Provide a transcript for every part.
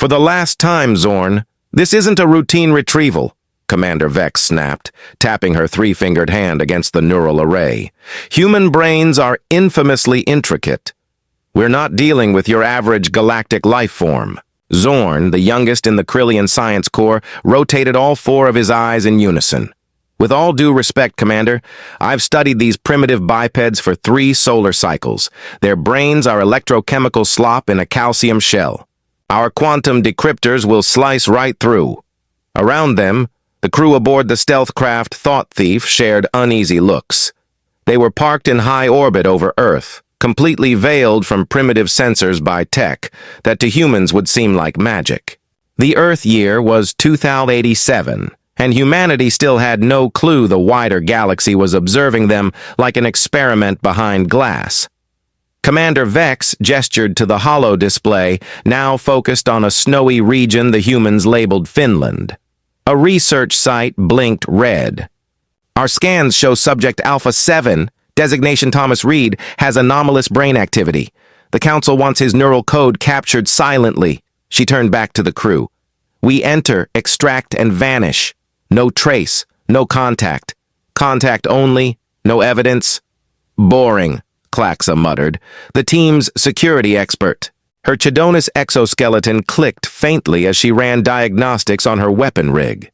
For the last time, Zorn, this isn't a routine retrieval, Commander Vex snapped, tapping her three-fingered hand against the neural array. Human brains are infamously intricate. We're not dealing with your average galactic life form. Zorn, the youngest in the Krillian Science Corps, rotated all four of his eyes in unison. With all due respect, Commander, I've studied these primitive bipeds for 3 solar cycles. Their brains are electrochemical slop in a calcium shell. Our quantum decryptors will slice right through. Around them, the crew aboard the stealth craft Thought Thief shared uneasy looks. They were parked in high orbit over Earth, completely veiled from primitive sensors by tech that to humans would seem like magic. The Earth year was 2087, and humanity still had no clue the wider galaxy was observing them like an experiment behind glass. Commander Vex gestured to the holo display, now focused on a snowy region the humans labeled Finland. A research site blinked red. Our scans show subject Alpha 7, designation Thomas Reed, has anomalous brain activity. The Council wants his neural code captured silently. She turned back to the crew. We enter, extract, and vanish. No trace, no contact. Contact only, no evidence. Boring, Klaxa muttered, the team's security expert. Her Chidonus exoskeleton clicked faintly as she ran diagnostics on her weapon rig.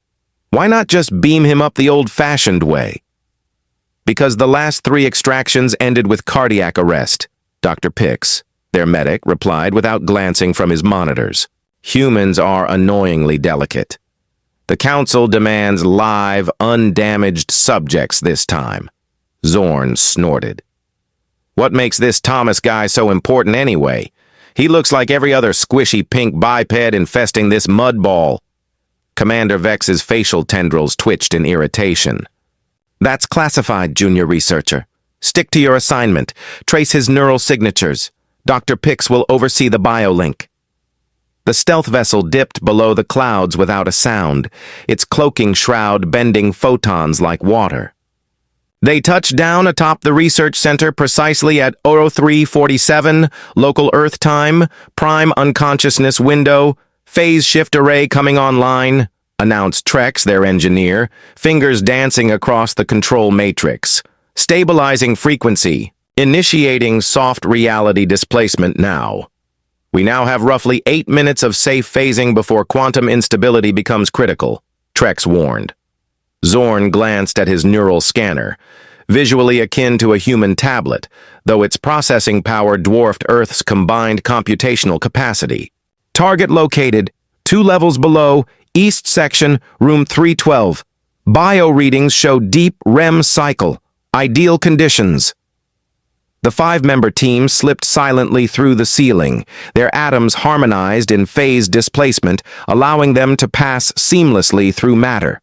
Why not just beam him up the old-fashioned way? Because the last 3 extractions ended with cardiac arrest, Dr. Pix, their medic, replied without glancing from his monitors. Humans are annoyingly delicate. The Council demands live, undamaged subjects this time. Zorn snorted. What makes this Thomas guy so important anyway? He looks like every other squishy pink biped infesting this mud ball. Commander Vex's facial tendrils twitched in irritation. That's classified, junior researcher. Stick to your assignment. Trace his neural signatures. Dr. Pix will oversee the biolink. The stealth vessel dipped below the clouds without a sound, its cloaking shroud bending photons like water. They touched down atop the research center precisely at 0347, local Earth time, prime unconsciousness window, phase shift array coming online, announced Trex, their engineer, fingers dancing across the control matrix. Stabilizing frequency, initiating soft reality displacement now. We now have roughly 8 minutes of safe phasing before quantum instability becomes critical, Trex warned. Zorn glanced at his neural scanner, visually akin to a human tablet, though its processing power dwarfed Earth's combined computational capacity. Target located, 2 levels below, East Section, Room 312. Bio readings show deep REM cycle, ideal conditions. The 5-member team slipped silently through the ceiling, their atoms harmonized in phase displacement, allowing them to pass seamlessly through matter.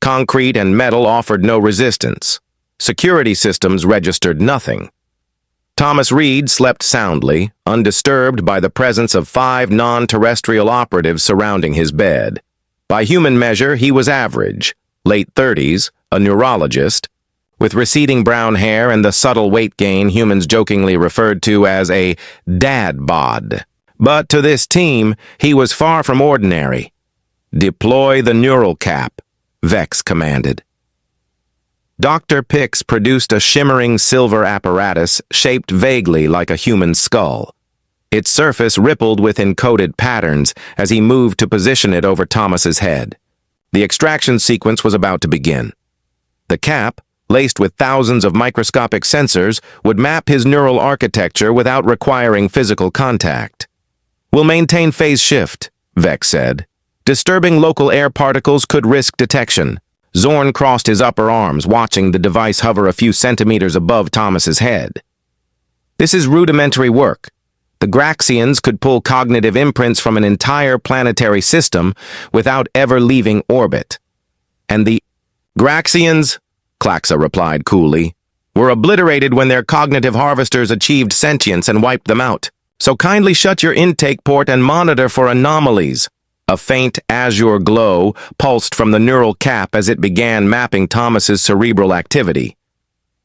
Concrete and metal offered no resistance. Security systems registered nothing. Thomas Reed slept soundly, undisturbed by the presence of 5 non-terrestrial operatives surrounding his bed. By human measure, he was average, late 30s, a neurologist, with receding brown hair and the subtle weight gain humans jokingly referred to as a dad bod. But to this team, he was far from ordinary. Deploy the neural cap, Vex commanded. Dr. Pix produced a shimmering silver apparatus shaped vaguely like a human skull. Its surface rippled with encoded patterns as he moved to position it over Thomas's head. The extraction sequence was about to begin. The cap, laced with thousands of microscopic sensors, would map his neural architecture without requiring physical contact. We'll maintain phase shift, Vex said. Disturbing local air particles could risk detection. Zorn crossed his upper arms, watching the device hover a few centimeters above Thomas's head. This is rudimentary work. The Graxians could pull cognitive imprints from an entire planetary system without ever leaving orbit. And the Graxians, Klaxa replied coolly, were obliterated when their cognitive harvesters achieved sentience and wiped them out. So kindly shut your intake port and monitor for anomalies. A faint azure glow pulsed from the neural cap as it began mapping Thomas's cerebral activity.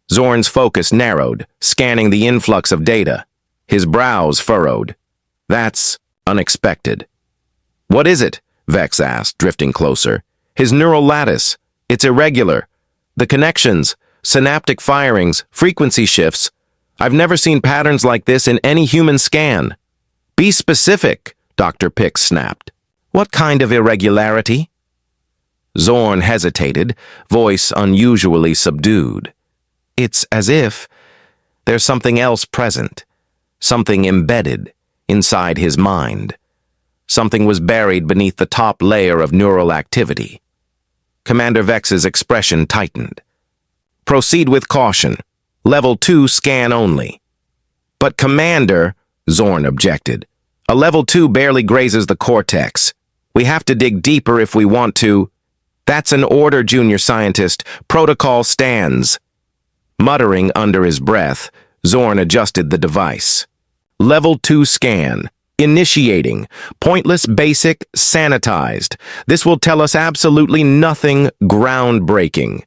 Zorn's focus narrowed, scanning the influx of data. His brows furrowed. That's unexpected. What is it? Vex asked, drifting closer. His neural lattice. It's irregular. The connections, synaptic firings, frequency shifts. I've never seen patterns like this in any human scan. Be specific, Dr. Pix snapped. What kind of irregularity? Zorn hesitated, voice unusually subdued. It's as if there's something else present, something embedded inside his mind. Something was buried beneath the top layer of neural activity. Commander Vex's expression tightened. Proceed with caution. Level 2 scan only. But Commander, Zorn objected, a level 2 barely grazes the cortex. We have to dig deeper if we want to. That's an order, junior scientist. Protocol stands. Muttering under his breath, Zorn adjusted the device. Level 2 scan. Initiating. Pointless, basic, sanitized. This will tell us absolutely nothing groundbreaking.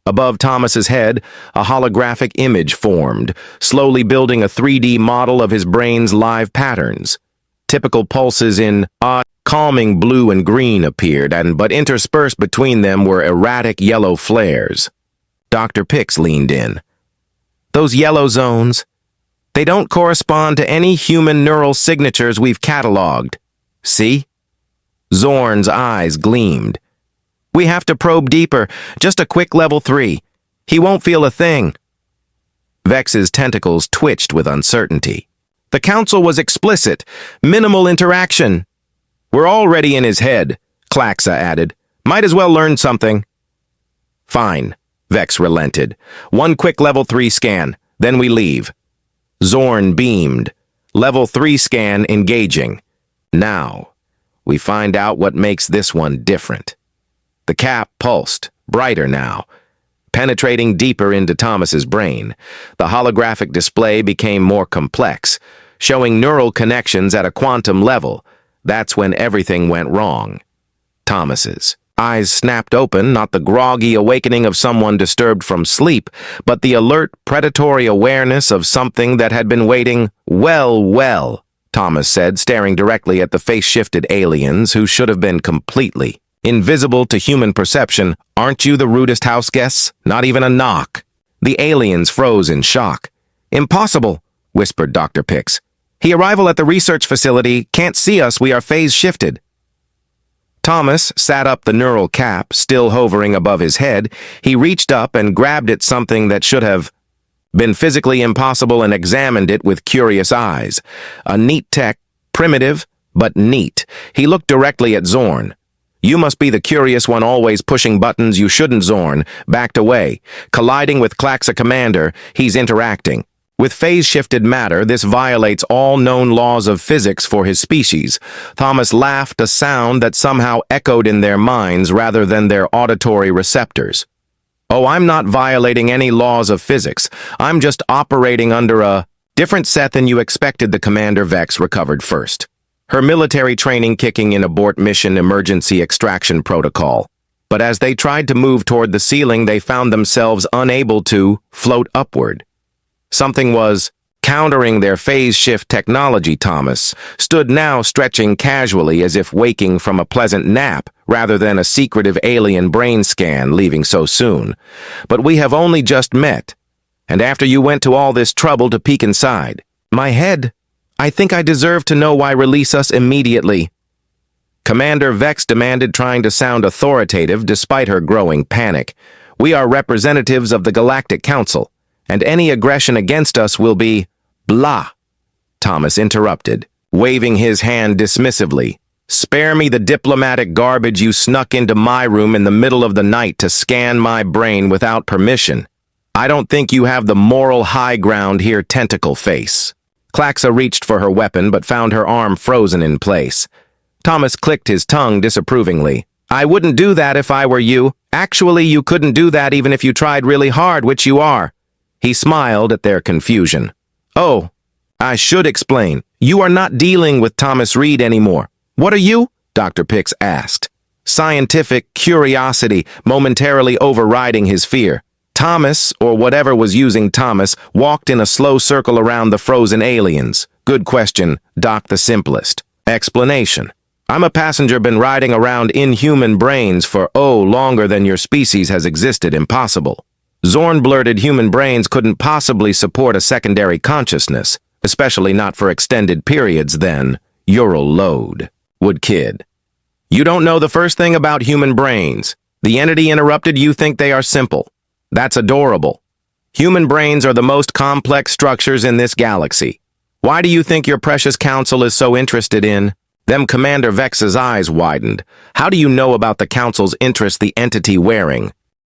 Above Thomas's head, a holographic image formed, slowly building a 3D model of his brain's live patterns. Typical pulses in odd, calming blue and green appeared, but interspersed between them were erratic yellow flares. Dr. Pix leaned in. Those yellow zones, they don't correspond to any human neural signatures we've cataloged. See? Zorn's eyes gleamed. We have to probe deeper, just a quick level 3. He won't feel a thing. Vex's tentacles twitched with uncertainty. The council was explicit. Minimal interaction. We're already in his head, Klaxa added. Might as well learn something. Fine, Vex relented. One quick level 3 scan, then we leave. Zorn beamed. Level 3 scan engaging. Now, we find out what makes this one different. The cap pulsed, brighter now, penetrating deeper into Thomas's brain. The holographic display became more complex, showing neural connections at a quantum level. That's when everything went wrong. Thomas's eyes snapped open, not the groggy awakening of someone disturbed from sleep, but the alert, predatory awareness of something that had been waiting. Well, Thomas said, staring directly at the face-shifted aliens who should have been completely invisible to human perception. Aren't you the rudest house guests? Not even a knock. The aliens froze in shock. Impossible, whispered Dr. Pix. He arrival at the research facility, can't see us, we are phase-shifted. Thomas sat up the neural cap, still hovering above his head. He reached up and grabbed at something that should have been physically impossible and examined it with curious eyes. A neat tech, primitive, but neat. He looked directly at Zorn. You must be the curious one always pushing buttons you shouldn't, Zorn. Backed away. Colliding with Klaxa Commander, he's interacting. With phase-shifted matter, this violates all known laws of physics for his species. Thomas laughed, a sound that somehow echoed in their minds rather than their auditory receptors. Oh, I'm not violating any laws of physics. I'm just operating under a different set than you expected. The Commander Vex recovered first. Her military training kicking in abort mission emergency extraction protocol. But as they tried to move toward the ceiling, they found themselves unable to float upward. Something was countering their phase shift technology. Thomas stood now stretching casually as if waking from a pleasant nap rather than a secretive alien brain scan leaving so soon. But we have only just met, and after you went to all this trouble to peek inside, my head, I think I deserve to know why. Release us immediately. Commander Vex demanded, trying to sound authoritative despite her growing panic. We are representatives of the Galactic Council, and any aggression against us will be blah. Thomas interrupted, waving his hand dismissively. Spare me the diplomatic garbage. You snuck into my room in the middle of the night to scan my brain without permission. I don't think you have the moral high ground here, tentacle face. Klaxa reached for her weapon but found her arm frozen in place. Thomas clicked his tongue disapprovingly. I wouldn't do that if I were you. Actually, you couldn't do that even if you tried really hard, which you are. He smiled at their confusion. Oh, I should explain. You are not dealing with Thomas Reed anymore. What are you? Dr. Pix asked. Scientific curiosity momentarily overriding his fear. Thomas, or whatever was using Thomas, walked in a slow circle around the frozen aliens. Good question, Doc, the simplest. Explanation. I'm a passenger been riding around inhuman brains for, longer than your species has existed. Impossible. Zorn blurted human brains couldn't possibly support a secondary consciousness, especially not for extended periods then. Ural load. Would kid. You don't know the first thing about human brains. The entity interrupted you think they are simple. That's adorable. Human brains are the most complex structures in this galaxy. Why do you think your precious council is so interested in? Them Commander Vex's eyes widened. How do you know about the council's interest the entity wearing?